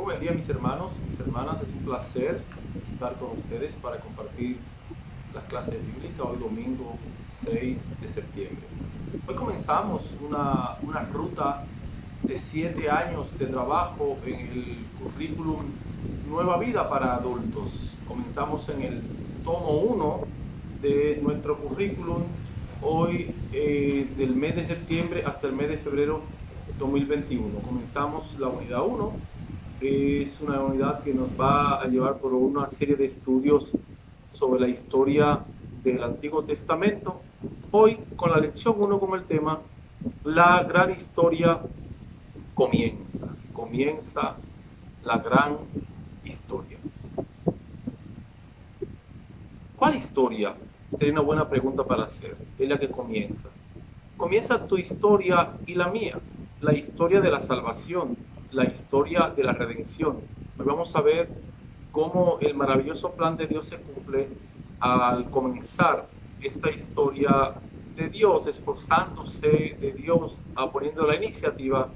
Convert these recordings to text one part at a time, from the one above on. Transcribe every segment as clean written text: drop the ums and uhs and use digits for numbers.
Muy buen día, mis hermanos, mis hermanas. Es un placer estar con ustedes para compartir las clases bíblicas hoy domingo 6 de septiembre. Hoy comenzamos una ruta de 7 años de trabajo en el currículum Nueva Vida para Adultos. Comenzamos en el tomo 1 de nuestro currículum hoy del mes de septiembre hasta el mes de febrero 2021. Comenzamos la unidad 1. Es una unidad que nos va a llevar por una serie de estudios sobre la historia del Antiguo Testamento. Hoy con la lección 1 con el tema La gran historia comienza la gran historia. ¿Cuál historia? Sería una buena pregunta para hacer. Es la que comienza. Comienza tu historia y la mía, la historia de la salvación, la historia de la redención. Hoy vamos a ver cómo el maravilloso plan de Dios se cumple al comenzar esta historia de Dios, esforzándose de Dios, poniendo la iniciativa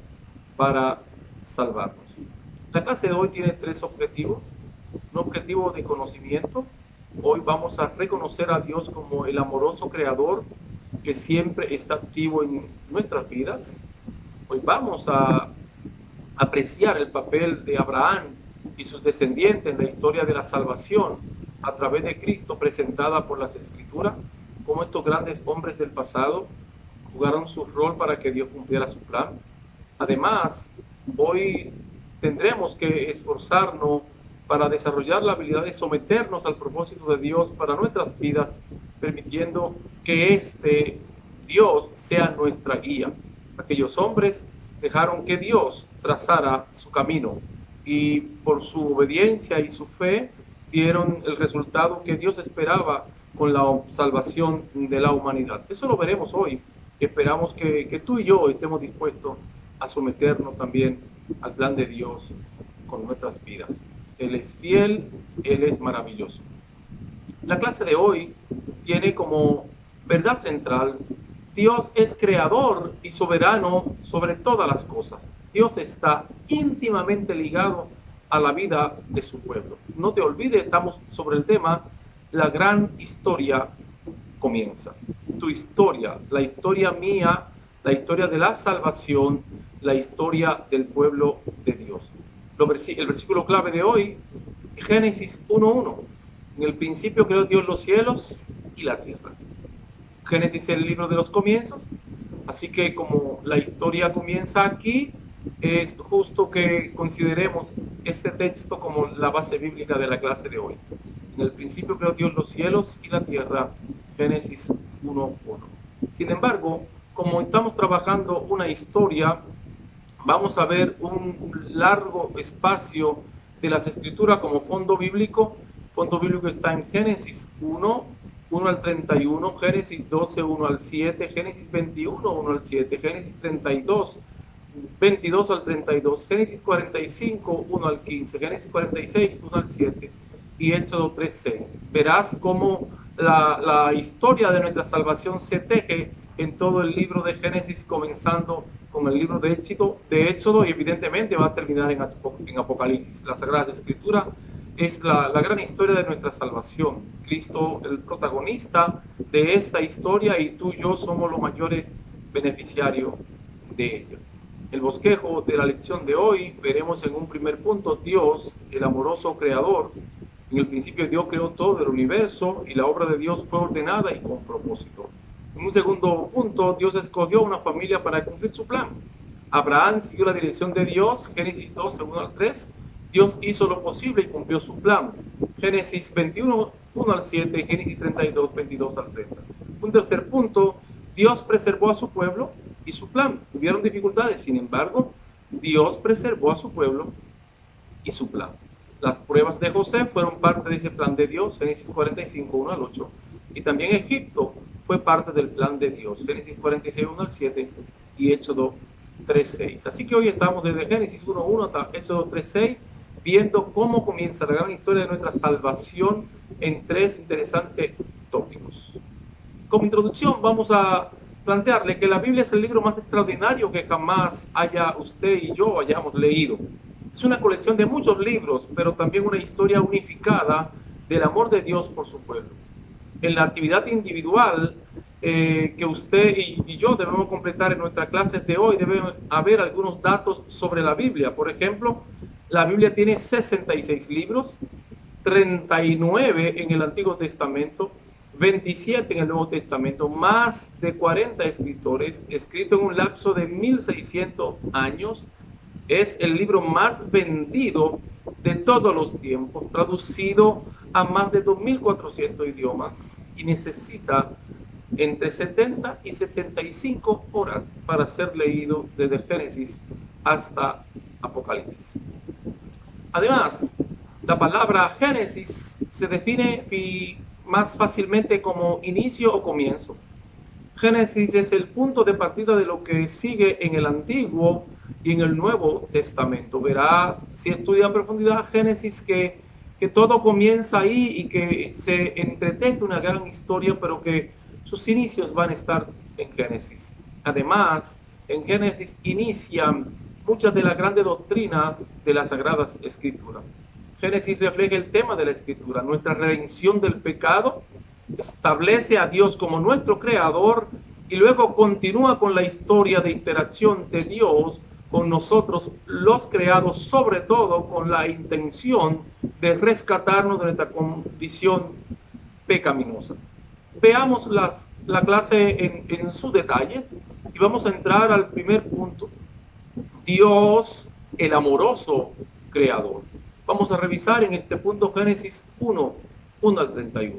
para salvarnos. La clase de hoy tiene 3 objetivos. Un objetivo de conocimiento. Hoy vamos a reconocer a Dios como el amoroso creador que siempre está activo en nuestras vidas. Hoy vamos a apreciar el papel de Abraham y sus descendientes en la historia de la salvación a través de Cristo presentada por las Escrituras, cómo estos grandes hombres del pasado jugaron su rol para que Dios cumpliera su plan. Además, hoy tendremos que esforzarnos para desarrollar la habilidad de someternos al propósito de Dios para nuestras vidas, permitiendo que este Dios sea nuestra guía. Aquellos hombres dejaron que Dios trazara su camino y por su obediencia y su fe dieron el resultado que Dios esperaba con la salvación de la humanidad. Eso lo veremos hoy. Esperamos que tú y yo estemos dispuestos a someternos también al plan de Dios con nuestras vidas. Él es fiel, Él es maravilloso. La clase de hoy tiene como verdad central: Dios es creador y soberano sobre todas las cosas. Dios está íntimamente ligado a la vida de su pueblo. No te olvides, estamos sobre el tema La gran historia comienza. Tu historia, la historia mía, la historia de la salvación, la historia del pueblo de Dios. El versículo clave de hoy, Génesis 1:1. En el principio creó Dios los cielos y la tierra. Génesis es el libro de los comienzos, así que como la historia comienza aquí, es justo que consideremos este texto como la base bíblica de la clase de hoy. En el principio creó Dios los cielos y la tierra, Génesis 1:1. Sin embargo, como estamos trabajando una historia, vamos a ver un largo espacio de las Escrituras como fondo bíblico. Fondo bíblico está en Génesis 1 al 31, Génesis 12, 1 al 7, Génesis 21, 1 al 7, Génesis 32, 22 al 32, Génesis 45, 1 al 15, Génesis 46, 1 al 7 y Éxodo 3:6. Verás cómo la historia de nuestra salvación se teje en todo el libro de Génesis, comenzando con el libro de Éxodo y evidentemente va a terminar en Apocalipsis. La Sagrada Escritura es la gran historia de nuestra salvación. Cristo, el protagonista de esta historia, y tú y yo somos los mayores beneficiarios de ella. El bosquejo de la lección de hoy, veremos en un primer punto: Dios, el amoroso creador. En el principio Dios creó todo el universo y la obra de Dios fue ordenada y con propósito. En un segundo punto, Dios escogió una familia para cumplir su plan. Abraham siguió la dirección de Dios, Génesis 12, 1 al 3. Dios hizo lo posible y cumplió su plan. Génesis 21, 1 al 7, Génesis 32, 22 al 30. Un tercer punto: Dios preservó a su pueblo y su plan. Tuvieron dificultades, sin embargo, Dios preservó a su pueblo y su plan. Las pruebas de José fueron parte de ese plan de Dios, Génesis 45, 1 al 8. Y también Egipto fue parte del plan de Dios, Génesis 46, 1 al 7 y Éxodo 3:6. Así que hoy estamos desde Génesis 1:1 hasta Éxodo 3:6, viendo cómo comienza la gran historia de nuestra salvación en 3 interesantes tópicos. Como introducción vamos a plantearle que la Biblia es el libro más extraordinario que jamás haya usted y yo hayamos leído. Es una colección de muchos libros, pero también una historia unificada del amor de Dios por su pueblo. En la actividad individual que usted y yo debemos completar en nuestras clases de hoy, debe haber algunos datos sobre la Biblia. Por ejemplo, la Biblia tiene 66 libros, 39 en el Antiguo Testamento, 27 en el Nuevo Testamento, más de 40 escritores, escrito en un lapso de 1600 años. Es el libro más vendido de todos los tiempos, traducido a más de 2400 idiomas y necesita entre 70 y 75 horas para ser leído desde Génesis hasta Apocalipsis. Además, la palabra Génesis se define más fácilmente como inicio o comienzo. Génesis es el punto de partida de lo que sigue en el Antiguo y en el Nuevo Testamento. Verá, si estudia en profundidad Génesis, que todo comienza ahí y que se entreteje una gran historia, pero que sus inicios van a estar en Génesis. Además, en Génesis inician muchas de las grandes doctrinas de las Sagradas Escrituras. Génesis refleja el tema de la Escritura, nuestra redención del pecado, establece a Dios como nuestro creador y luego continúa con la historia de interacción de Dios con nosotros, los creados, sobre todo con la intención de rescatarnos de nuestra condición pecaminosa. Veamos la clase en su detalle y vamos a entrar al primer punto. Dios, el amoroso creador. Vamos a revisar en este punto Génesis 1 al 31.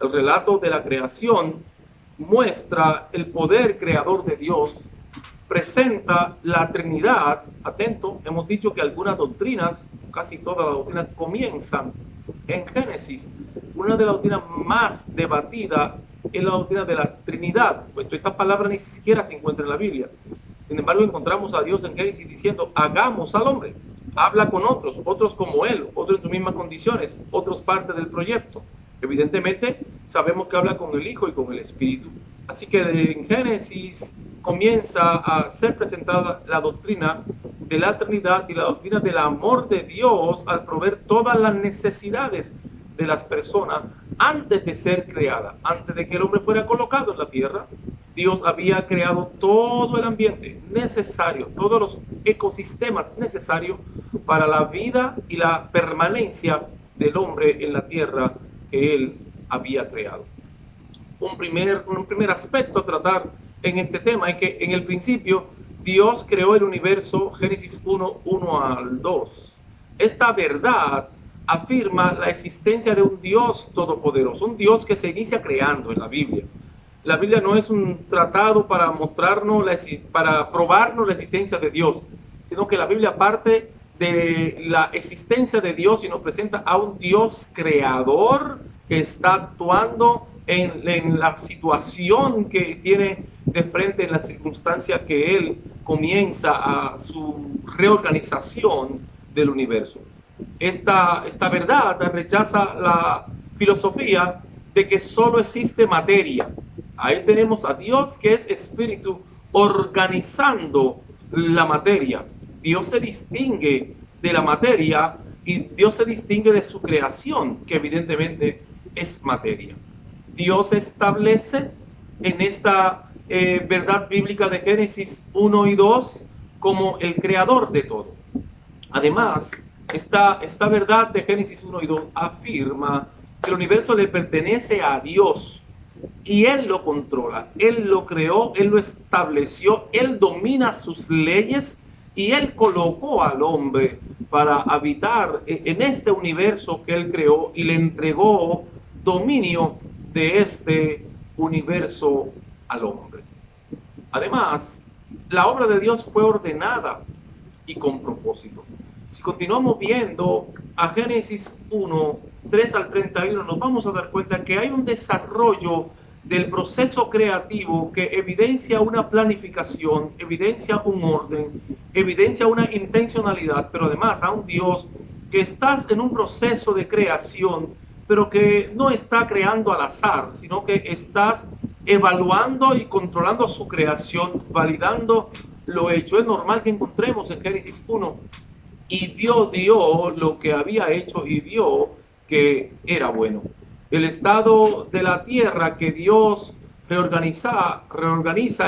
El relato de la creación muestra el poder creador de Dios, presenta la Trinidad. Atento, hemos dicho que algunas doctrinas, casi todas las doctrinas, comienzan en Génesis. Una de las doctrinas más debatidas es la doctrina de la Trinidad, pues esta palabra ni siquiera se encuentra en la Biblia. Sin embargo, encontramos a Dios en Génesis diciendo: hagamos al hombre. Habla con otros como él, otros en sus mismas condiciones, otros parte del proyecto. Evidentemente, sabemos que habla con el Hijo y con el Espíritu. Así que en Génesis comienza a ser presentada la doctrina de la Trinidad y la doctrina del amor de Dios al proveer todas las necesidades de las personas antes de ser creada, antes de que el hombre fuera colocado en la tierra. Dios había creado todo el ambiente necesario, todos los ecosistemas necesarios para la vida y la permanencia del hombre en la tierra que él había creado. Un primer aspecto a tratar en este tema es que en el principio Dios creó el universo, Génesis 1 al 2. Esta verdad afirma la existencia de un Dios todopoderoso, un Dios que se inicia creando en la Biblia. La Biblia no es un tratado para mostrarnos, para probarnos la existencia de Dios, sino que la Biblia parte de la existencia de Dios y nos presenta a un Dios creador que está actuando en la situación que tiene de frente, en la circunstancia que Él comienza a su reorganización del universo. Esta verdad rechaza la filosofía de que solo existe materia. Ahí tenemos a Dios, que es espíritu, organizando la materia. Dios se distingue de la materia y Dios se distingue de su creación, que evidentemente es materia. Dios establece en esta verdad bíblica de Génesis 1 y 2 como el creador de todo. Además, esta verdad de Génesis 1 y 2 afirma que el universo le pertenece a Dios y Él lo controla, Él lo creó, Él lo estableció, Él domina sus leyes y Él colocó al hombre para habitar en este universo que Él creó y le entregó dominio de este universo al hombre. Además, la obra de Dios fue ordenada y con propósito. Si continuamos viendo a Génesis 1, 3 al 31, nos vamos a dar cuenta que hay un desarrollo del proceso creativo que evidencia una planificación, evidencia un orden, evidencia una intencionalidad, pero además a un Dios que estás en un proceso de creación, pero que no está creando al azar, sino que estás evaluando y controlando su creación, validando lo hecho. Es normal que encontremos en Génesis 1 y vio Dios lo que había hecho y vio que era bueno. El estado de la tierra que Dios reorganiza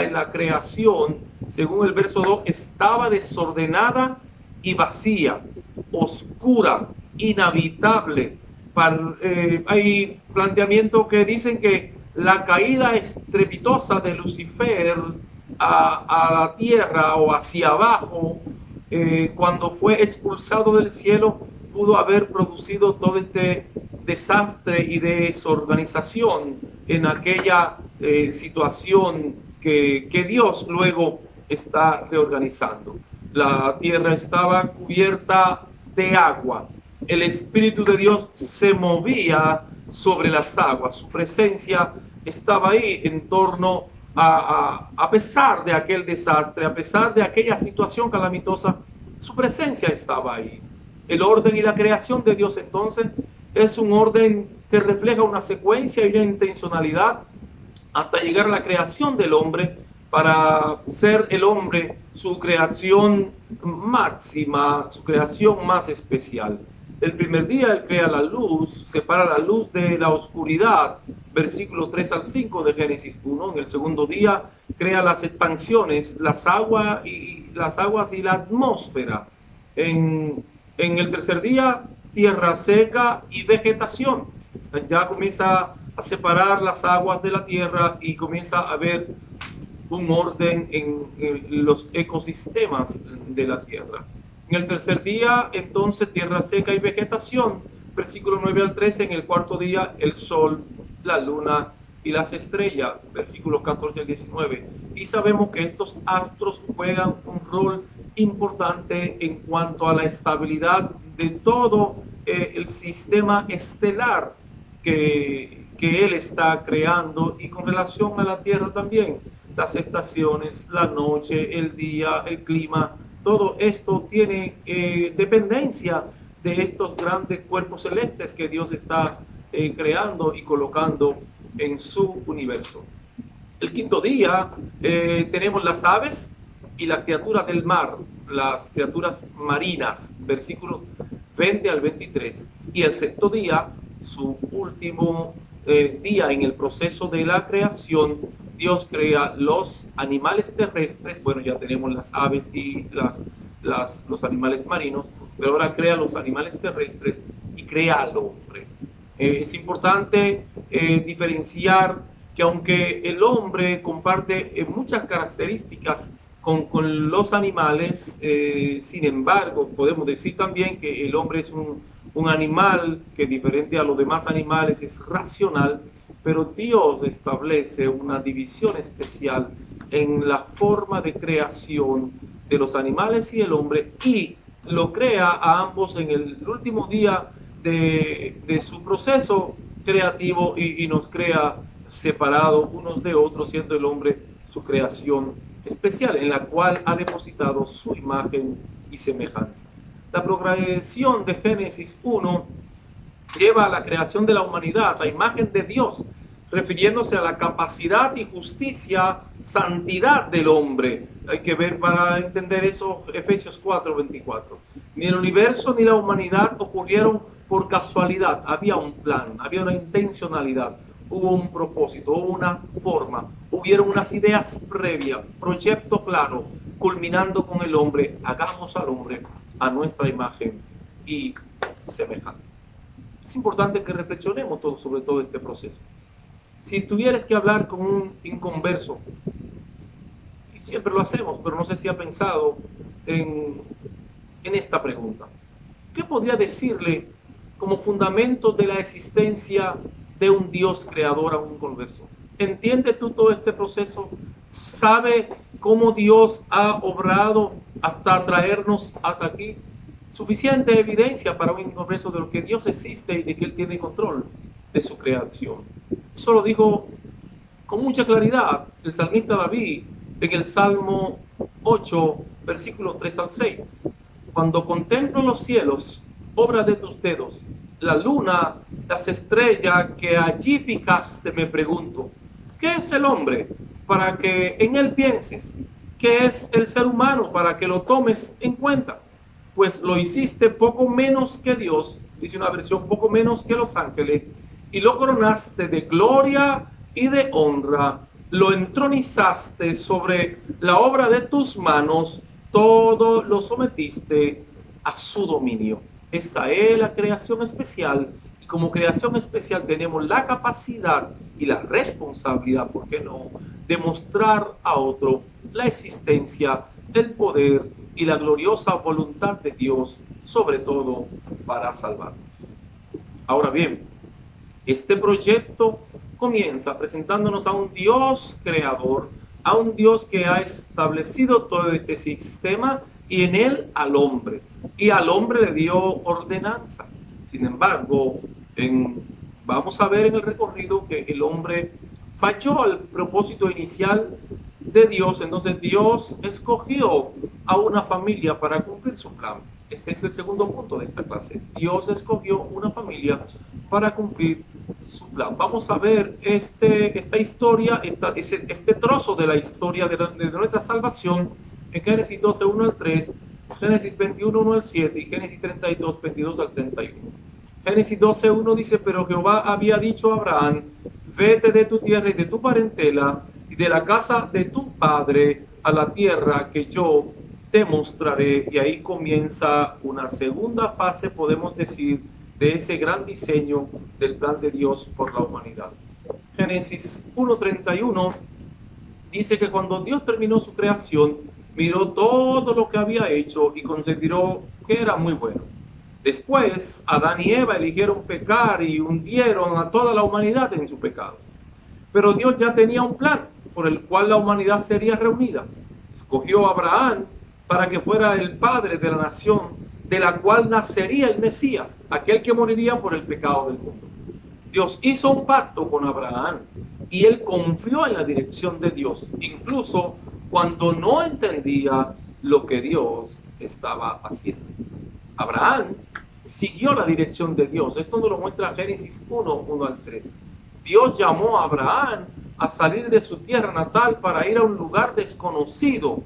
en la creación, según el verso 2, estaba desordenada y vacía, oscura, inhabitable. Hay planteamientos que dicen que la caída estrepitosa de Lucifer a la tierra o hacia abajo, cuando fue expulsado del cielo, pudo haber producido todo este desastre y desorganización en aquella situación que Dios luego está reorganizando. La tierra estaba cubierta de agua. El Espíritu de Dios se movía sobre las aguas. Su presencia estaba ahí en torno a pesar de aquel desastre, a pesar de aquella situación calamitosa, su presencia estaba ahí. El orden y la creación de Dios entonces es un orden que refleja una secuencia y una intencionalidad hasta llegar a la creación del hombre, para ser el hombre su creación máxima, su creación más especial. El primer día Él crea la luz, separa la luz de la oscuridad, versículo 3 al 5 de Génesis 1. En el segundo día crea las expansiones, las aguas y la atmósfera. En el tercer día, tierra seca y vegetación. Ya comienza a separar las aguas de la tierra y comienza a haber un orden en los ecosistemas de la tierra. En el tercer día, entonces, tierra seca y vegetación, versículo 9 al 13. En el cuarto día, el sol, la luna y las estrellas, versículos 14 al 19. Y sabemos que estos astros juegan un rol importante en cuanto a la estabilidad de todo el sistema estelar que Él está creando, y con relación a la tierra también, las estaciones, la noche, el día, el clima, todo esto tiene dependencia de estos grandes cuerpos celestes que Dios está creando y colocando en su universo. El quinto día tenemos las aves y las criaturas del mar, las criaturas marinas, versículos 20 al 23. Y el sexto día, su último día en el proceso de la creación, Dios crea los animales terrestres. Bueno, ya tenemos las aves y los animales marinos, pero ahora crea los animales terrestres y crea al hombre. Es importante diferenciar que aunque el hombre comparte muchas características con los animales, sin embargo, podemos decir también que el hombre es un animal que, diferente a los demás animales, es racional, pero Dios establece una división especial en la forma de creación de los animales y el hombre, y lo crea a ambos en el último día de su proceso creativo, y nos crea separados unos de otros, siendo el hombre su creación especial, en la cual ha depositado su imagen y semejanza. La progresión de Génesis 1 lleva a la creación de la humanidad a imagen de Dios, refiriéndose a la capacidad y justicia, santidad del hombre. Hay que ver para entender eso Efesios 4:24. Ni el universo ni la humanidad ocurrieron por casualidad. Había un plan, había una intencionalidad, hubo un propósito, hubo una forma, hubieron unas ideas previas, proyecto claro, culminando con el hombre. Hagamos al hombre a nuestra imagen y semejanza. Es importante que reflexionemos sobre todo este proceso. Si tuvieras que hablar con un inconverso, y siempre lo hacemos, pero no sé si ha pensado en esta pregunta: ¿qué podría decirle como fundamento de la existencia de un Dios creador a un converso? ¿Entiende tú todo este proceso? ¿Sabe cómo Dios ha obrado hasta traernos hasta aquí? Suficiente evidencia para un inconverso de lo que Dios existe y de que Él tiene control de su creación. Eso lo dijo con mucha claridad el salmista David en el Salmo 8, versículos 3 al 6. Cuando contemplo los cielos, obra de tus dedos, la luna, las estrellas que allí fijaste, me pregunto, ¿qué es el hombre para que en él pienses? ¿Qué es el ser humano para que lo tomes en cuenta? pues lo hiciste poco menos que Dios, dice una versión, poco menos que los ángeles, y lo coronaste de gloria y de honra, lo entronizaste sobre la obra de tus manos, todo lo sometiste a su dominio. Esta es la creación especial, y como creación especial tenemos la capacidad y la responsabilidad, ¿por qué no?, de mostrar a otro la existencia, el poder y la gloriosa voluntad de Dios, sobre todo para salvarnos. Ahora bien, este proyecto comienza presentándonos a un Dios creador, a un Dios que ha establecido todo este sistema y en él al hombre. Y al hombre le dio ordenanza. Sin embargo, vamos a ver en el recorrido que el hombre falló al propósito inicial de Dios. Entonces Dios escogió a una familia para cumplir su plan. Este es el segundo punto de esta clase. Dios escogió una familia para cumplir su plan. Vamos a ver esta historia, este trozo de la historia de nuestra salvación en Génesis 12, 1 al 3, Génesis 21, 1 al 7 y Génesis 32, 22 al 31. Génesis 12, 1 dice: pero Jehová había dicho a Abraham: vete de tu tierra y de tu parentela y de la casa de tu padre a la tierra que yo te mostraré. Y ahí comienza una segunda fase, podemos decir, de ese gran diseño del plan de Dios por la humanidad. Génesis 1:31 dice que cuando Dios terminó su creación, miró todo lo que había hecho y consideró que era muy bueno. Después, Adán y Eva eligieron pecar y hundieron a toda la humanidad en su pecado. Pero Dios ya tenía un plan por el cual la humanidad sería reunida. Escogió a Abraham para que fuera el padre de la nación de la cual nacería el Mesías, aquel que moriría por el pecado del mundo. Dios hizo un pacto con Abraham y él confió en la dirección de Dios, incluso cuando no entendía lo que Dios estaba haciendo. Abraham siguió la dirección de Dios. Esto nos lo muestra Génesis 1, 1 al 3. Dios llamó a Abraham a salir de su tierra natal para ir a un lugar desconocido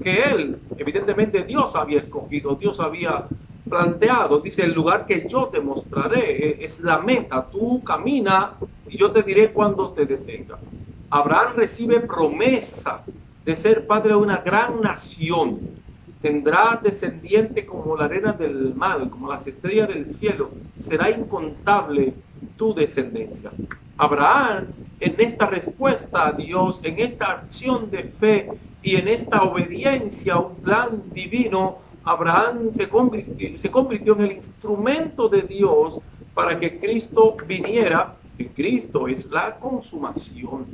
que él, evidentemente Dios había escogido, Dios había planteado. Dice: el lugar que yo te mostraré es la meta, tú camina y yo te diré cuando te detenga. Abraham recibe promesa de ser padre de una gran nación. Tendrá descendiente como la arena del mar, como las estrellas del cielo. Será incontable tu descendencia. Abraham, en esta respuesta a Dios, en esta acción de fe y en esta obediencia a un plan divino, Abraham se convirtió en el instrumento de Dios para que Cristo viniera. Que Cristo es la consumación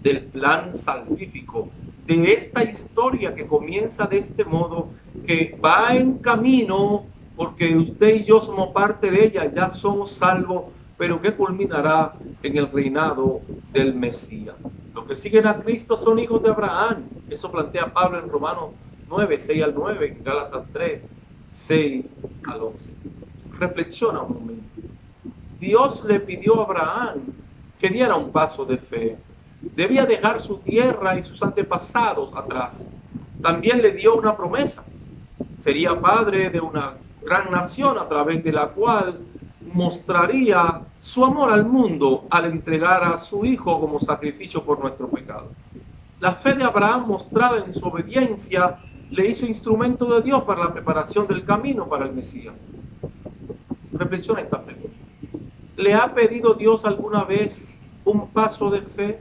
del plan salvífico, de esta historia que comienza de este modo, que va en camino, porque usted y yo somos parte de ella, ya somos salvos, pero que culminará en el reinado del Mesías. Los que siguen a Cristo son hijos de Abraham. Eso plantea Pablo en Romanos 9, 6 al 9, en Gálatas 3, 6 al 11. Reflexiona un momento. Dios le pidió a Abraham que diera un paso de fe. Debía dejar su tierra y sus antepasados atrás. También le dio una promesa. Sería padre de una gran nación a través de la cual mostraría su amor al mundo al entregar a su hijo como sacrificio por nuestro pecado. La fe de Abraham, mostrada en su obediencia, le hizo instrumento de Dios para la preparación del camino para el Mesías. Reflexiona esta pregunta. ¿Le ha pedido Dios alguna vez un paso de fe?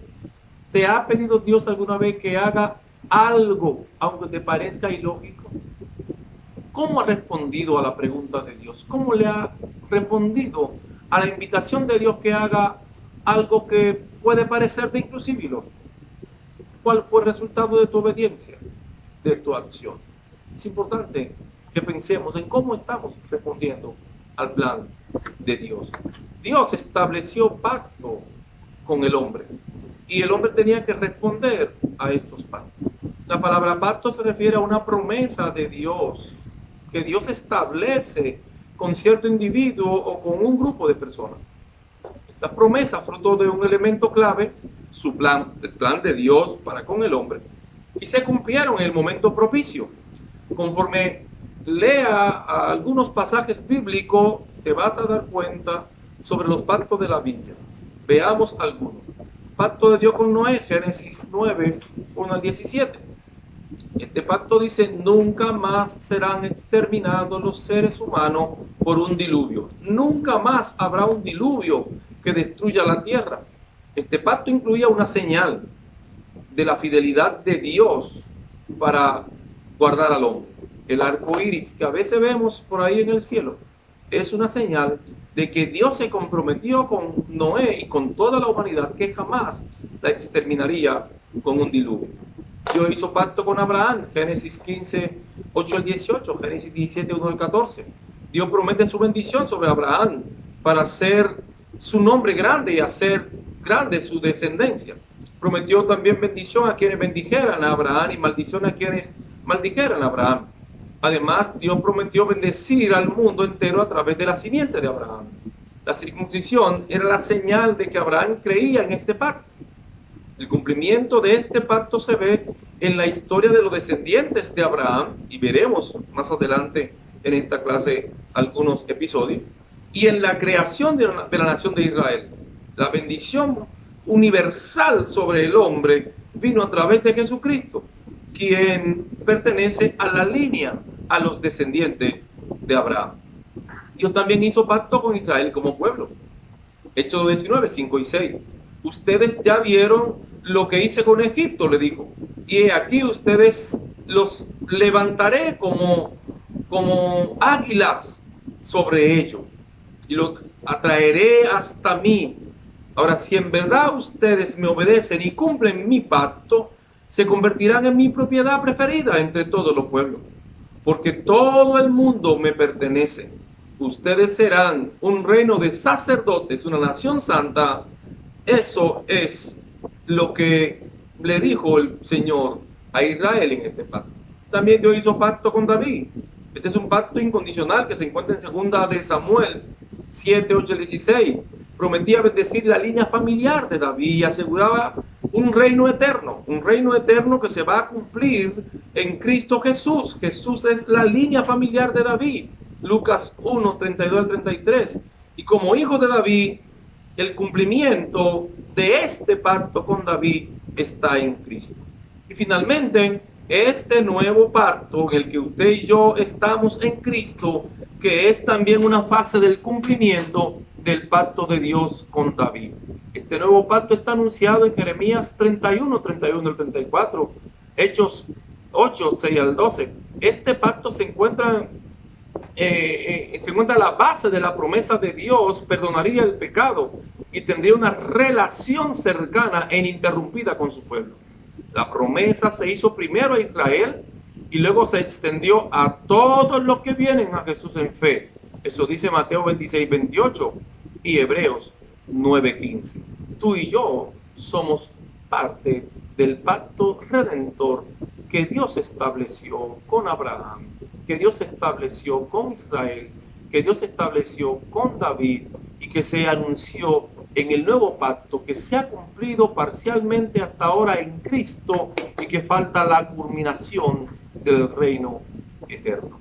¿Te ha pedido Dios alguna vez que haga algo, aunque te parezca ilógico? ¿Cómo ha respondido a la pregunta de Dios? ¿Cómo le ha respondido a la invitación de Dios que haga algo que puede parecerte inclusive ilógico? ¿Cuál fue el resultado de tu obediencia, de tu acción? Es importante que pensemos en cómo estamos respondiendo al plan de Dios. Dios estableció pacto con el hombre y el hombre tenía que responder a estos pactos. La palabra pacto se refiere a una promesa de Dios que Dios establece con cierto individuo o con un grupo de personas. Esta promesa, fruto de un elemento clave, su plan, el plan de Dios para con el hombre, y se cumplieron en el momento propicio, conforme lea algunos pasajes bíblicos, te vas a dar cuenta sobre los pactos de la Biblia. Veamos algunos. Pacto de Dios con Noé, Génesis 9, 1 al 17. Este pacto dice: nunca más serán exterminados los seres humanos por un diluvio. Nunca más habrá un diluvio que destruya la tierra. Este pacto incluía una señal de la fidelidad de Dios para guardar al hombre. El arco iris que a veces vemos por ahí en el cielo es una señal de que Dios se comprometió con Noé y con toda la humanidad que jamás la exterminaría con un diluvio. Dios hizo pacto con Abraham, Génesis 15, 8 al 18, Génesis 17, 1 al 14. Dios promete su bendición sobre Abraham para hacer su nombre grande y hacer grande su descendencia. Prometió también bendición a quienes bendijeran a Abraham y maldición a quienes maldijeran a Abraham. Además, Dios prometió bendecir al mundo entero a través de la simiente de Abraham. La circuncisión era la señal de que Abraham creía en este pacto. El cumplimiento de este pacto se ve en la historia de los descendientes de Abraham, y veremos más adelante en esta clase algunos episodios, y en la creación de la nación de Israel. La bendición universal sobre el hombre vino a través de Jesucristo, quien pertenece a la línea, a los descendientes de Abraham. Dios también hizo pacto con Israel como pueblo. Hechos 19, 5 y 6. Ustedes ya vieron lo que hice con Egipto, le dijo, y aquí ustedes los levantaré como águilas sobre ellos, y los atraeré hasta mí. Ahora, si en verdad ustedes me obedecen y cumplen mi pacto, se convertirán en mi propiedad preferida entre todos los pueblos, porque todo el mundo me pertenece. Ustedes serán un reino de sacerdotes, una nación santa. Eso es lo que le dijo el Señor a Israel en este pacto. También Dios hizo pacto con David. Este es un pacto incondicional que se encuentra en 2 de Samuel 7, 8 y 16. Prometía bendecir la línea familiar de David y aseguraba un reino eterno que se va a cumplir en Cristo Jesús. Jesús es la línea familiar de David. Lucas 1, 32 al 33. Y como hijo de David, el cumplimiento de este pacto con David está en Cristo. Y finalmente, este nuevo pacto en el que usted y yo estamos en Cristo, que es también una fase del cumplimiento del pacto de Dios con David. Este nuevo pacto está anunciado en Jeremías 31, 31 al 34, Hechos 8, 6 al 12. Este pacto se encuentra a la base de la promesa de Dios: perdonaría el pecado y tendría una relación cercana e ininterrumpida con su pueblo. La promesa se hizo primero a Israel y luego se extendió a todos los que vienen a Jesús en fe. Eso dice Mateo 26, 28 y Hebreos 9, 15. Tú y yo somos parte del pacto redentor que Dios estableció con Abraham, que Dios estableció con Israel, que Dios estableció con David y que se anunció en el nuevo pacto, que se ha cumplido parcialmente hasta ahora en Cristo y que falta la culminación del reino eterno.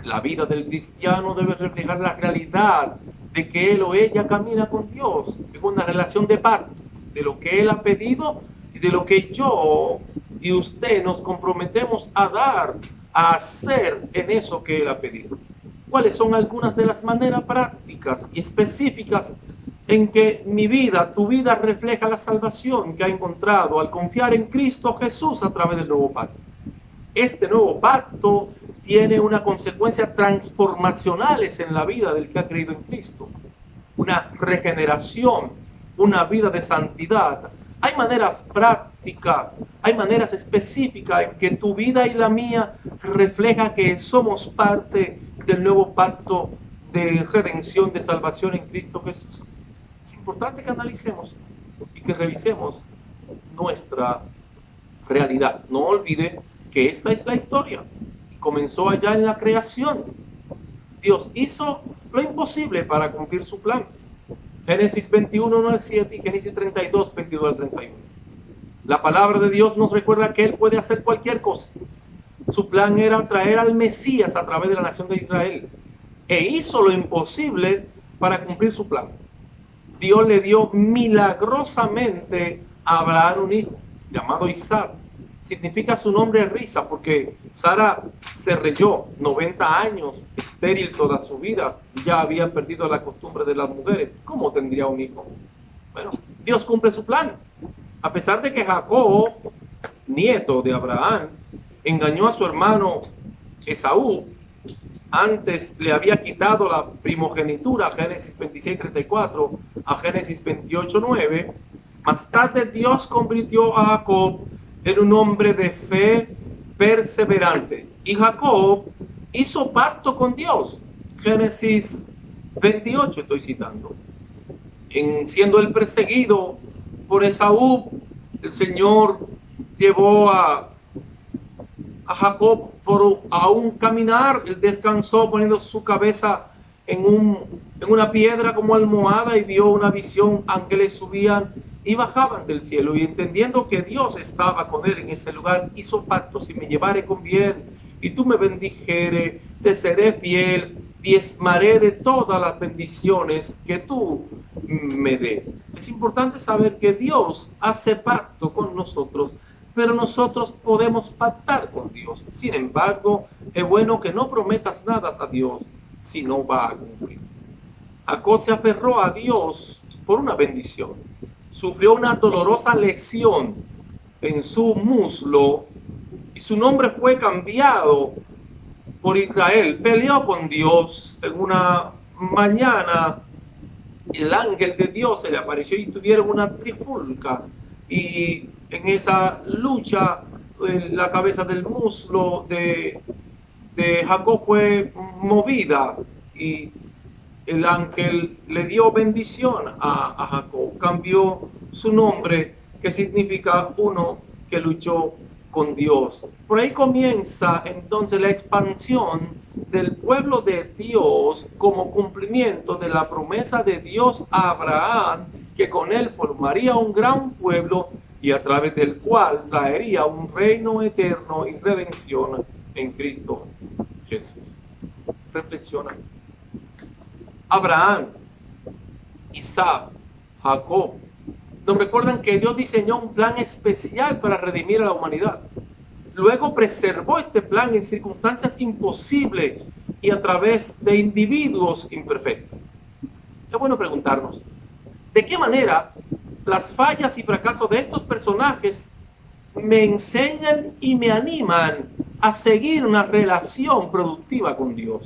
La vida del cristiano debe reflejar la realidad de que él o ella camina con Dios en una relación de pacto, de lo que él ha pedido y de lo que yo y usted nos comprometemos a dar, a hacer en eso que él ha pedido. ¿Cuáles son algunas de las maneras prácticas y específicas en que mi vida, tu vida, refleja la salvación que ha encontrado al confiar en Cristo Jesús a través del nuevo pacto? Este nuevo pacto tiene unas consecuencias transformacionales en la vida del que ha creído en Cristo. Una regeneración, una vida de santidad. Hay maneras prácticas, hay maneras específicas en que tu vida y la mía refleja que somos parte del nuevo pacto de redención, de salvación en Cristo Jesús. Es importante que analicemos y que revisemos nuestra realidad. No olvide que esta es la historia. Comenzó allá en la creación. Dios hizo lo imposible para cumplir su plan. Génesis 21, 1 al 7 y Génesis 32, 22 al 31. La palabra de Dios nos recuerda que Él puede hacer cualquier cosa. Su plan era traer al Mesías a través de la nación de Israel. E hizo lo imposible para cumplir su plan. Dios le dio milagrosamente a Abraham un hijo llamado Isaac. Significa su nombre risa porque Sara se reyó 90 años, estéril toda su vida, ya había perdido la costumbre de las mujeres. ¿Cómo tendría un hijo? Bueno, Dios cumple su plan. A pesar de que Jacob, nieto de Abraham, engañó a su hermano Esaú, antes le había quitado la primogenitura, Génesis 26:34 a Génesis 28:9. Más tarde Dios convirtió a Jacob en un hombre de fe perseverante. Y Jacob hizo pacto con Dios. Génesis 28 estoy citando. Siendo él perseguido por Esaú, el Señor llevó a Jacob a un caminar. Él descansó poniendo su cabeza en una piedra como almohada y vio una visión. Ángeles subían y bajaban del cielo, y entendiendo que Dios estaba con él en ese lugar, hizo pacto: si me llevare con bien y tú me bendijere, te seré fiel, diezmaré de todas las bendiciones que tú me dé. Es importante saber que Dios hace pacto con nosotros, pero nosotros podemos pactar con Dios. Sin embargo, es bueno que no prometas nada a Dios si no va a cumplir. Jacob se aferró a Dios por una bendición. Sufrió una dolorosa lesión en su muslo y su nombre fue cambiado por Israel. Peleó con Dios. En una mañana el ángel de Dios se le apareció y tuvieron una trifulca, y en esa lucha la cabeza del muslo de Jacob fue movida y el ángel le dio bendición a Jacob. Cambió su nombre, que significa uno que luchó con Dios. Por ahí comienza entonces la expansión del pueblo de Dios como cumplimiento de la promesa de Dios a Abraham, que con él formaría un gran pueblo y a través del cual traería un reino eterno y redención en Cristo Jesús. Reflexiona. Abraham, Isaac, Jacob nos recuerdan que Dios diseñó un plan especial para redimir a la humanidad. Luego preservó este plan en circunstancias imposibles y a través de individuos imperfectos. Es bueno preguntarnos, ¿de qué manera las fallas y fracasos de estos personajes me enseñan y me animan a seguir una relación productiva con Dios,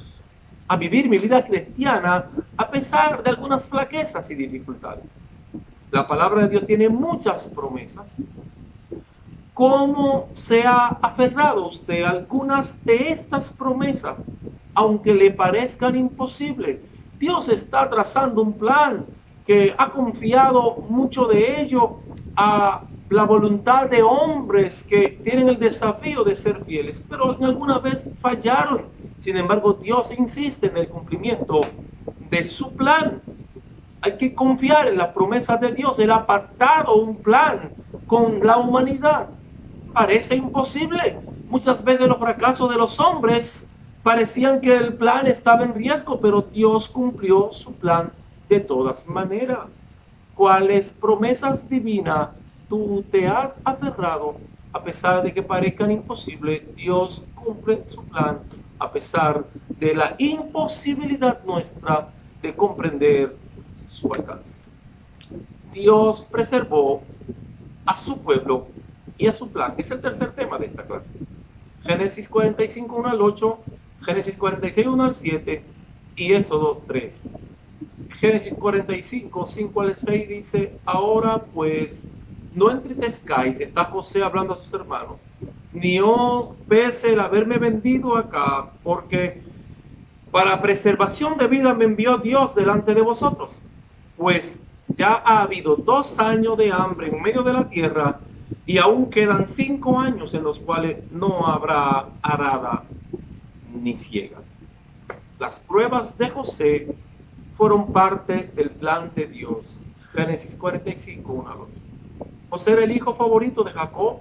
a vivir mi vida cristiana a pesar de algunas flaquezas y dificultades? La palabra de Dios tiene muchas promesas. ¿Cómo se ha aferrado usted a algunas de estas promesas, aunque le parezcan imposibles? Dios está trazando un plan que ha confiado mucho de ello a la voluntad de hombres que tienen el desafío de ser fieles, pero en alguna vez fallaron. Sin embargo, Dios insiste en el cumplimiento de su plan. Hay que confiar en las promesas de Dios. Él ha pactado un plan con la humanidad. Parece imposible. Muchas veces los fracasos de los hombres parecían que el plan estaba en riesgo, pero Dios cumplió su plan de todas maneras. ¿Cuáles promesas divinas tú te has aferrado a pesar de que parezcan imposibles? Dios cumple su plan a pesar de la imposibilidad nuestra de comprender su alcance. Dios preservó a su pueblo y a su plan. Es el tercer tema de esta clase. Génesis 45, 1 al 8, Génesis 46, 1 al 7 y Éxodo 3. Génesis 45, 5 al 6 dice: ahora pues no entristezcáis, está José hablando a sus hermanos, ni os pese el haberme vendido acá, porque para preservación de vida me envió Dios delante de vosotros. Pues ya ha habido 2 años de hambre en medio de la tierra, y aún quedan 5 años en los cuales no habrá arada ni siega. Las pruebas de José fueron parte del plan de Dios. Génesis 45, 1 al 8. José era el hijo favorito de Jacob.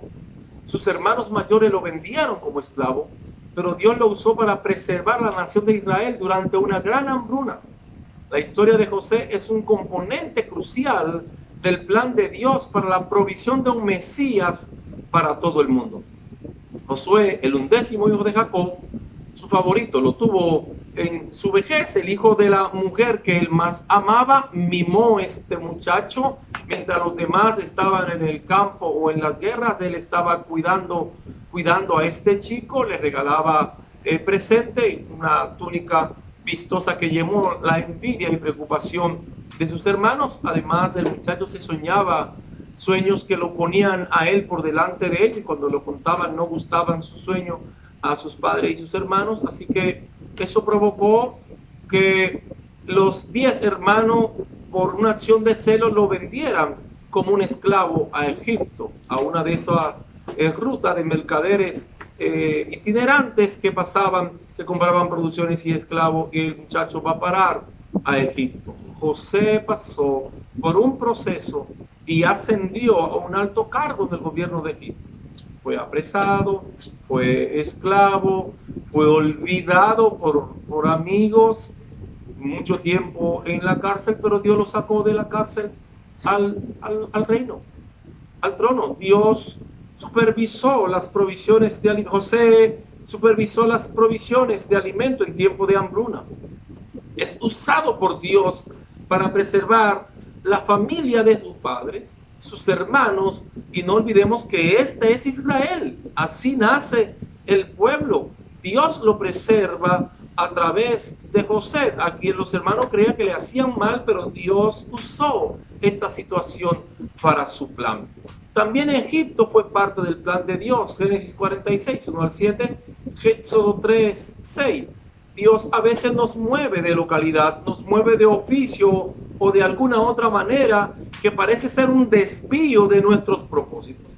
Sus hermanos mayores lo vendieron como esclavo, pero Dios lo usó para preservar la nación de Israel durante una gran hambruna. La historia de José es un componente crucial del plan de Dios para la provisión de un Mesías para todo el mundo. Josué, el 11º hijo de Jacob, su favorito, lo tuvo en su vejez. El hijo de la mujer que él más amaba mimó este muchacho mientras los demás estaban en el campo o en las guerras. Él estaba cuidando a este chico, le regalaba presente, una túnica vistosa que llamó la envidia y preocupación de sus hermanos. Además, el muchacho se soñaba sueños que lo ponían a él por delante de él, y cuando lo contaban no gustaban su sueño a sus padres y sus hermanos. Así que eso provocó que los 10 hermanos, por una acción de celo, lo vendieran como un esclavo a Egipto, a una de esas rutas de mercaderes itinerantes que pasaban, que compraban producciones y esclavos, y el muchacho va a parar a Egipto. José pasó por un proceso y ascendió a un alto cargo del gobierno de Egipto. Fue apresado, fue esclavo, fue olvidado por amigos, mucho tiempo en la cárcel, pero Dios lo sacó de la cárcel al reino, al trono. Dios supervisó las provisiones de alimento. José supervisó las provisiones de alimento en tiempo de hambruna. Es usado por Dios para preservar la familia de sus padres, sus hermanos, y no olvidemos que este es Israel. Así nace el pueblo. Dios lo preserva a través de José, a quien los hermanos creían que le hacían mal, pero Dios usó esta situación para su plan. También Egipto fue parte del plan de Dios. Génesis 46, 1 al 7, Éxodo 3, 6. Dios a veces nos mueve de localidad, nos mueve de oficio o de alguna otra manera que parece ser un desvío de nuestros propósitos.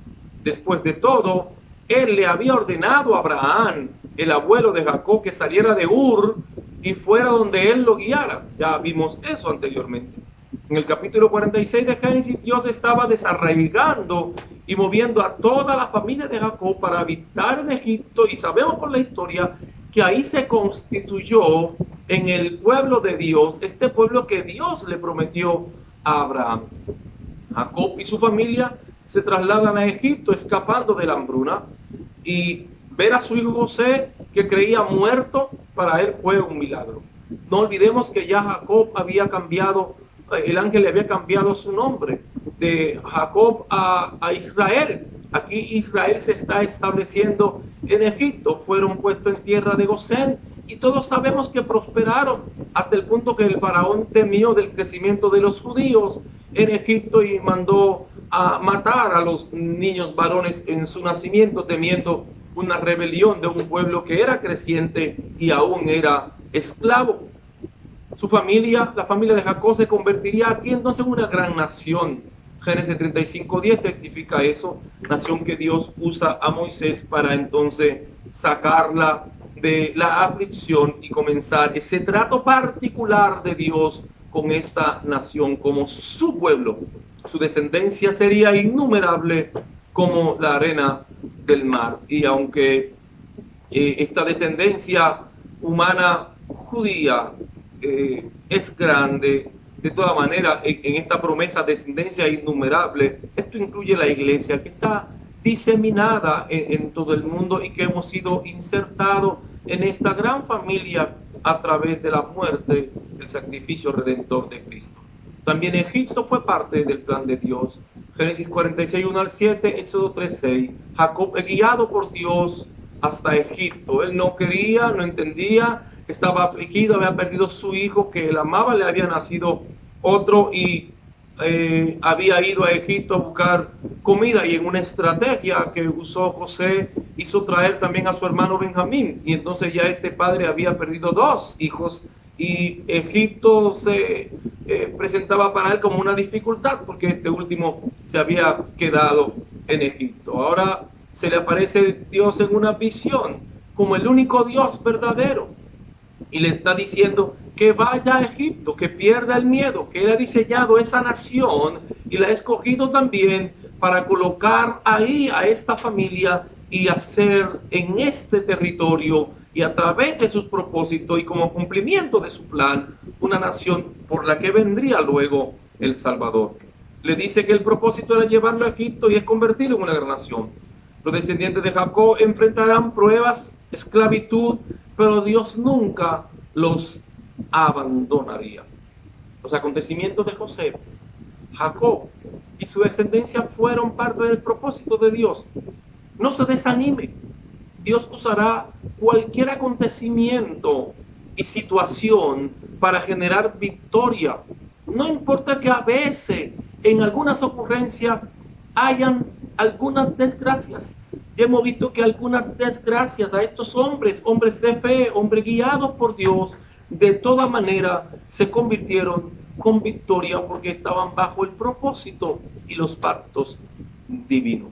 Después de todo, Él le había ordenado a Abraham, el abuelo de Jacob, que saliera de Ur y fuera donde Él lo guiara. Ya vimos eso anteriormente. En el capítulo 46 de Génesis, Dios estaba desarraigando y moviendo a toda la familia de Jacob para habitar en Egipto, y sabemos por la historia que ahí se constituyó en el pueblo de Dios, este pueblo que Dios le prometió a Abraham. Jacob y su familia se trasladan a Egipto escapando de la hambruna, y ver a su hijo José, que creía muerto, para él fue un milagro. No olvidemos que ya Jacob había cambiado, el ángel le había cambiado su nombre de Jacob a Israel. Aquí Israel se está estableciendo en Egipto. Fueron puestos en tierra de Gosén, y todos sabemos que prosperaron hasta el punto que el faraón temió del crecimiento de los judíos en Egipto y mandó a matar a los niños varones en su nacimiento, temiendo una rebelión de un pueblo que era creciente y aún era esclavo. Su familia, la familia de Jacob, se convertiría aquí entonces en una gran nación. Génesis 35:10 testifica eso, nación que Dios usa a Moisés para entonces sacarla de la aflicción y comenzar ese trato particular de Dios con esta nación como su pueblo. Su descendencia sería innumerable como la arena del mar. Y aunque esta descendencia humana judía es grande, de todas maneras, en esta promesa de descendencia innumerable, esto incluye la iglesia que está diseminada en todo el mundo y que hemos sido insertados en esta gran familia a través de la muerte, el sacrificio redentor de Cristo. También Egipto fue parte del plan de Dios. Génesis 46, 1 al 7, Éxodo 3, 6. Jacob es guiado por Dios hasta Egipto. Él no quería, no entendía, estaba afligido, había perdido su hijo que él amaba, le había nacido otro, y había ido a Egipto a buscar comida, y en una estrategia que usó José hizo traer también a su hermano Benjamín, y entonces ya este padre había perdido 2 hijos, y Egipto se presentaba para él como una dificultad porque este último se había quedado en Egipto. Ahora se le aparece Dios en una visión como el único Dios verdadero, y le está diciendo que vaya a Egipto, que pierda el miedo, que él ha diseñado esa nación y la ha escogido también para colocar ahí a esta familia y hacer en este territorio y a través de sus propósitos y como cumplimiento de su plan, una nación por la que vendría luego el Salvador. Le dice que el propósito era llevarlo a Egipto y es convertirlo en una gran nación. Los descendientes de Jacob enfrentarán pruebas, esclavitud, pero Dios nunca los abandonaría. Los acontecimientos de José, Jacob y su descendencia fueron parte del propósito de Dios. No se desanime. Dios usará cualquier acontecimiento y situación para generar victoria. No importa que a veces en algunas ocurrencias hayan algunas desgracias. Ya hemos visto que algunas desgracias a estos hombres de fe, hombres guiados por Dios, de toda manera se convirtieron con victoria porque estaban bajo el propósito y los pactos divinos.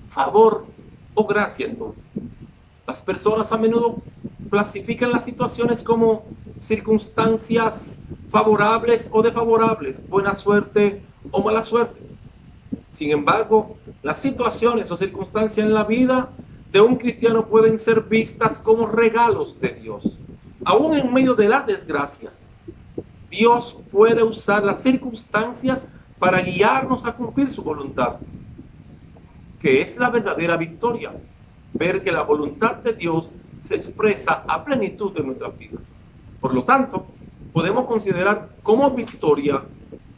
Favor o gracia, entonces. Las personas a menudo clasifican las situaciones como circunstancias favorables o desfavorables, buena suerte o mala suerte. Sin embargo, las situaciones o circunstancias en la vida de un cristiano pueden ser vistas como regalos de Dios. Aún en medio de las desgracias, Dios puede usar las circunstancias para guiarnos a cumplir su voluntad, que es la verdadera victoria. Ver que la voluntad de Dios se expresa a plenitud de nuestras vidas. Por lo tanto, podemos considerar como victoria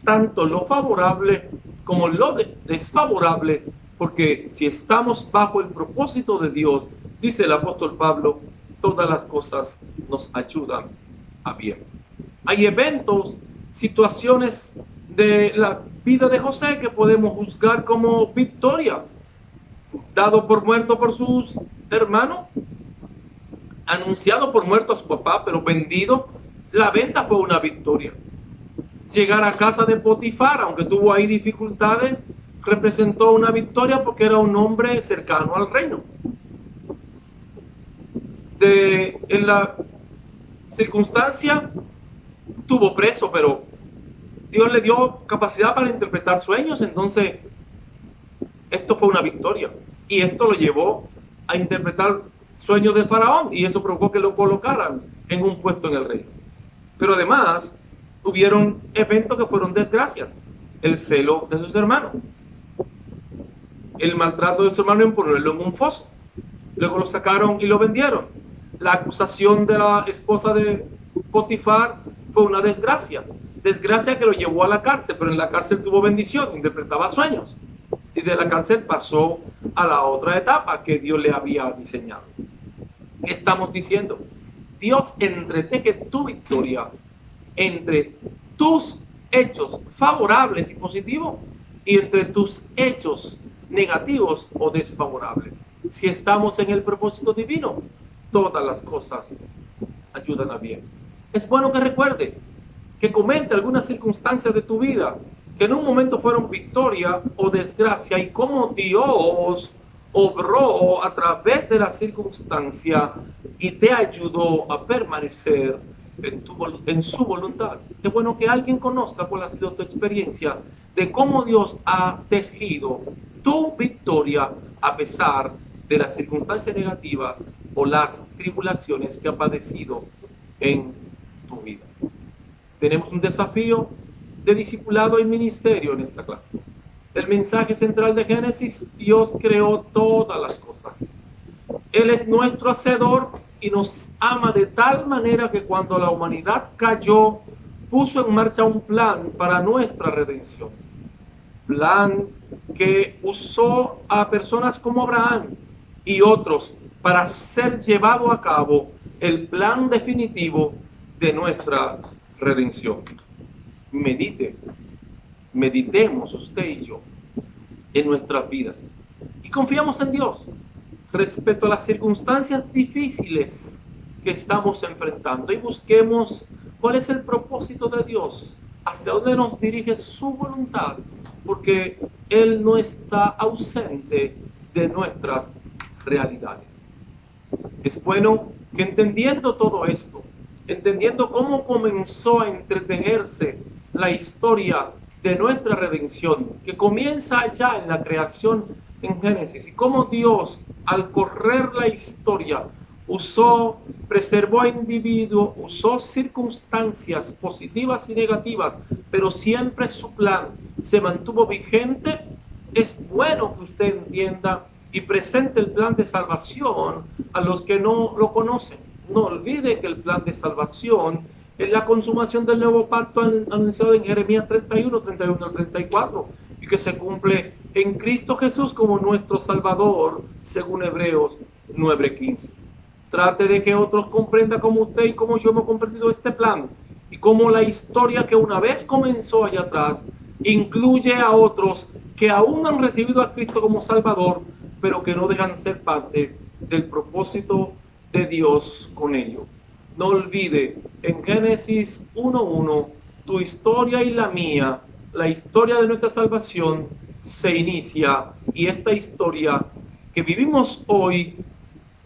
tanto lo favorable como lo desfavorable, porque si estamos bajo el propósito de Dios, dice el apóstol Pablo, todas las cosas nos ayudan a bien. Hay eventos, situaciones de la vida de José que podemos juzgar como victoria. Dado por muerto por sus hermanos, anunciado por muerto a su papá, pero vendido, la venta fue una victoria. Llegar a casa de Potifar, aunque tuvo ahí dificultades, representó una victoria porque era un hombre cercano al reino. En la circunstancia tuvo preso, pero Dios le dio capacidad para interpretar sueños, entonces esto fue una victoria. Y esto lo llevó a interpretar sueños de Faraón y eso provocó que lo colocaran en un puesto en el reino. Pero además hubieron eventos que fueron desgracias. El celo de sus hermanos, el maltrato de su hermano en ponerlo en un foso. Luego lo sacaron y lo vendieron. La acusación de la esposa de Potifar fue una desgracia. Desgracia que lo llevó a la cárcel, pero en la cárcel tuvo bendición, interpretaba sueños. Y de la cárcel pasó a la otra etapa que Dios le había diseñado. Estamos diciendo, Dios entreteje tu victoria entre tus hechos favorables y positivos y entre tus hechos negativos o desfavorables. Si estamos en el propósito divino, todas las cosas ayudan a bien. Es bueno que recuerde, que comente algunas circunstancias de tu vida que en un momento fueron victoria o desgracia y cómo Dios obró a través de la circunstancia y te ayudó a permanecer en su voluntad. Es bueno que alguien conozca cuál ha sido tu experiencia de cómo Dios ha tejido tu victoria a pesar de las circunstancias negativas o las tribulaciones que ha padecido en tu vida. Tenemos un desafío de discipulado y ministerio en esta clase. El mensaje central de Génesis: Dios creó todas las cosas. Él es nuestro hacedor y nos ama de tal manera que cuando la humanidad cayó, puso en marcha un plan para nuestra redención. Plan que usó a personas como Abraham y otros para ser llevado a cabo el plan definitivo de nuestra redención. Meditemos usted y yo en nuestras vidas y confiamos en Dios respecto a las circunstancias difíciles que estamos enfrentando y busquemos cuál es el propósito de Dios, hacia dónde nos dirige su voluntad, porque Él no está ausente de nuestras realidades. Es bueno que entendiendo todo esto, entendiendo cómo comenzó a entretejerse la historia de nuestra redención, que comienza allá en la creación en Génesis, y cómo Dios, al correr la historia, preservó a individuos, usó circunstancias positivas y negativas, pero siempre su plan se mantuvo vigente. Es bueno que usted entienda y presente el plan de salvación a los que no lo conocen. No olvide que el plan de salvación es la consumación del nuevo pacto anunciado en Jeremías 31, 31 al 34, y que se cumple en Cristo Jesús como nuestro Salvador, según Hebreos 9:15. Trate de que otros comprendan como usted y como yo hemos comprendido este plan, y como la historia que una vez comenzó allá atrás incluye a otros que aún han recibido a Cristo como Salvador, pero que no dejan ser parte del propósito de Dios con ellos. No olvide, en Génesis 1:1, tu historia y la mía, la historia de nuestra salvación, se inicia, y esta historia que vivimos hoy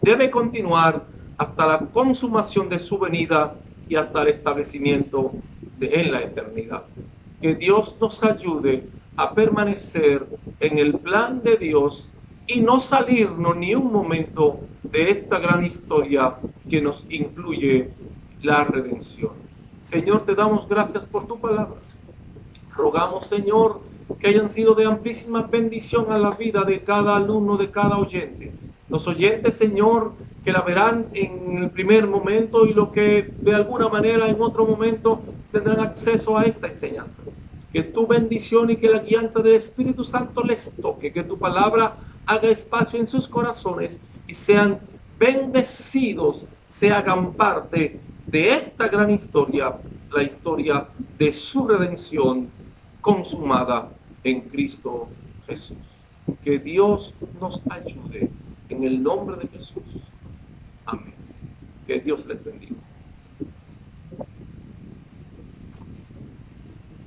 debe continuar hasta la consumación de su venida y hasta el establecimiento en la eternidad. Que Dios nos ayude a permanecer en el plan de Dios y no salirnos ni un momento de esta gran historia que nos incluye la redención. Señor, te damos gracias por tu palabra. Rogamos, Señor, que hayan sido de amplísima bendición a la vida de cada alumno, de cada oyente. Los oyentes, Señor, que la verán en el primer momento y los que de alguna manera en otro momento tendrán acceso a esta enseñanza. Que tu bendición y que la guianza del Espíritu Santo les toque, que tu palabra haga espacio en sus corazones y sean bendecidos, se hagan parte de esta gran historia, la historia de su redención consumada en Cristo Jesús. Que Dios nos ayude en el nombre de Jesús. Amén. Que Dios les bendiga.